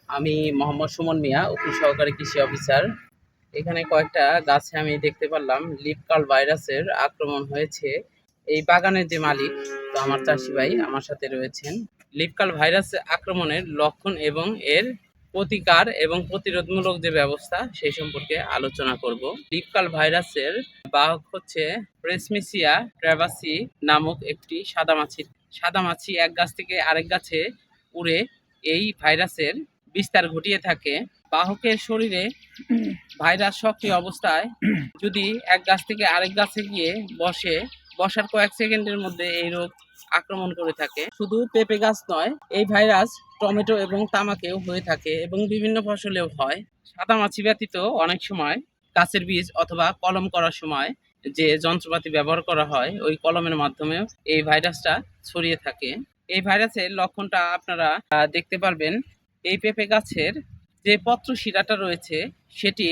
আমি মোহাম্মদ সুমন মিয়া, উপসহকারী কৃষি অফিসার। এখানে কয়েকটা গাছে আমি দেখতে পারলাম লিফ কার্ল ভাইরাসের আক্রমণ হয়েছে। এই বাগানের যে মালিক, তো আমার চাষি ভাই আমার সাথে রয়েছেন। লিফ কার্ল ভাইরাস আক্রমণের লক্ষণ এবং এর প্রতিকার এবং প্রতিরোধমূলক যে ব্যবস্থা সেই সম্পর্কে আলোচনা করব। লিফ কার্ল ভাইরাসের বাহক হচ্ছে প্রেসমিসিয়া ট্র্যাভাসি নামক একটি সাদামাছি এক গাছ থেকে আরেক গাছে উড়ে এই ভাইরাসের বিস্তার ঘটিয়ে থাকে। বাহকের শরীরে ভাইরাস সক্রিয় অবস্থায় যদি এক গাছ থেকে আরেক গাছে গিয়ে বসার কয়েক সেকেন্ডের মধ্যে এই রোগ আক্রমণ করে থাকে। শুধু পেঁপে গাছ নয়, এই ভাইরাস টমেটো এবং তামাকেও হয়ে থাকে এবং বিভিন্ন ফসলেও হয়। সাদামাছি ব্যতীত অনেক সময় গাছের বীজ অথবা কলম করার সময় যে যন্ত্রপাতি ব্যবহার করা হয় ওই কলমের মাধ্যমেও এই ভাইরাসটা ছড়িয়ে থাকে। এই ভাইরাসের লক্ষণটা আপনারা দেখতে পারবেন। এই পেঁপে গাছের যে পত্র শিরাটা রয়েছে সেটি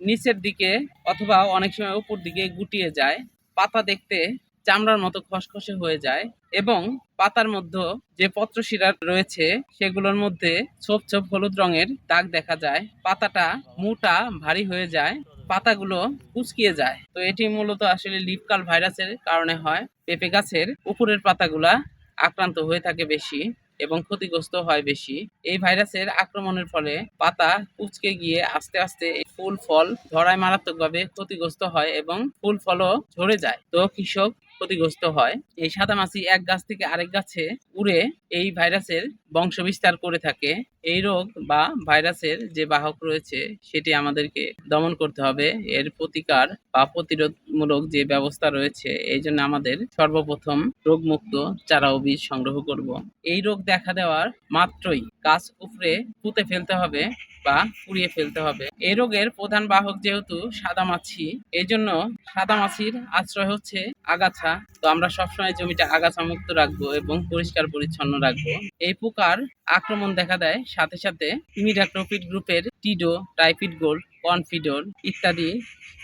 নিচের দিকে অথবা অনেক সময় উপর দিকে গুটিয়ে যায়। পাতা দেখতে চামড়ার মতো খসখসে হয়ে যায় এবং পাতার মধ্যে যে পত্র শিরা রয়েছে সেগুলোর মধ্যে ছোপ ছোপ হলুদ রঙের দাগ দেখা যায়। পাতাটা মোটা ভারী হয়ে যায়, পাতাগুলো কুঁচকিয়ে যায়। তো এটি মূলত আসলে লিফ কার্ল ভাইরাসের কারণে হয়। পেঁপে গাছের উপরের পাতাগুলা আক্রান্ত হয়ে থাকে বেশি এবং ক্ষতিগ্রস্ত হয় বেশি। এই ভাইরাসের আক্রমণের ফলে পাতা কুঁচকে গিয়ে আস্তে আস্তে ফুল ফল ধরায় মারাত্মকভাবে ক্ষতিগ্রস্ত হয় এবং ফুল ফলও ঝরে যায়। তো কৃষক ক্ষতিগ্রস্ত হয়। এই সাদামাছি এক গাছ থেকে আরেক গাছে উড়ে এই ভাইরাসের বংশ বিস্তার করে থাকে। এই রোগ বা ভাইরাসের যে বাহক রয়েছে সেটি আমাদেরকে দমন করতে হবে। এর প্রতিকার বা প্রতিরোধমূলক যে ব্যবস্থা রয়েছে এই জন্য আমাদের সর্বপ্রথম রোগমুক্ত চারা ও বীজ সংগ্রহ করব। এই রোগ দেখা দেওয়ার মাত্রই গাছ উপড়ে পুঁতে ফেলতে হবে বা পুড়িয়ে ফেলতে হবে। এই রোগের প্রধান বাহক যেহেতু সাদামাছি, এই জন্য সাদামাছির আশ্রয় হচ্ছে আগাছা। তো আমরা সবসময় জমিটা আগাছা মুক্ত রাখবো এবং পরিষ্কার পরিচ্ছন্ন রাখবো। এই পোকার আক্রমণ দেখা দেয় সাথে সাথে ইমিডাক্লোপিড গ্রুপের টিডো, টাইফিড গোল্ড, কনফিডর ইত্যাদি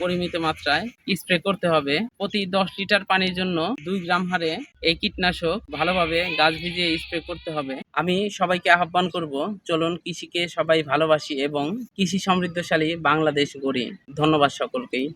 পরিমিত মাত্রায় স্প্রে করতে হবে। প্রতি 10 লিটার পানির জন্য 2 গ্রাম হারে এই কীটনাশক ভালোভাবে গাছ ভিজিয়ে স্প্রে করতে হবে। আমি সবাইকে আহ্বান করব, চলুন কৃষিকে সবাই ভালোবাসি এবং কৃষি সমৃদ্ধশালী বাংলাদেশ গড়ি। ধন্যবাদ সকলকেই।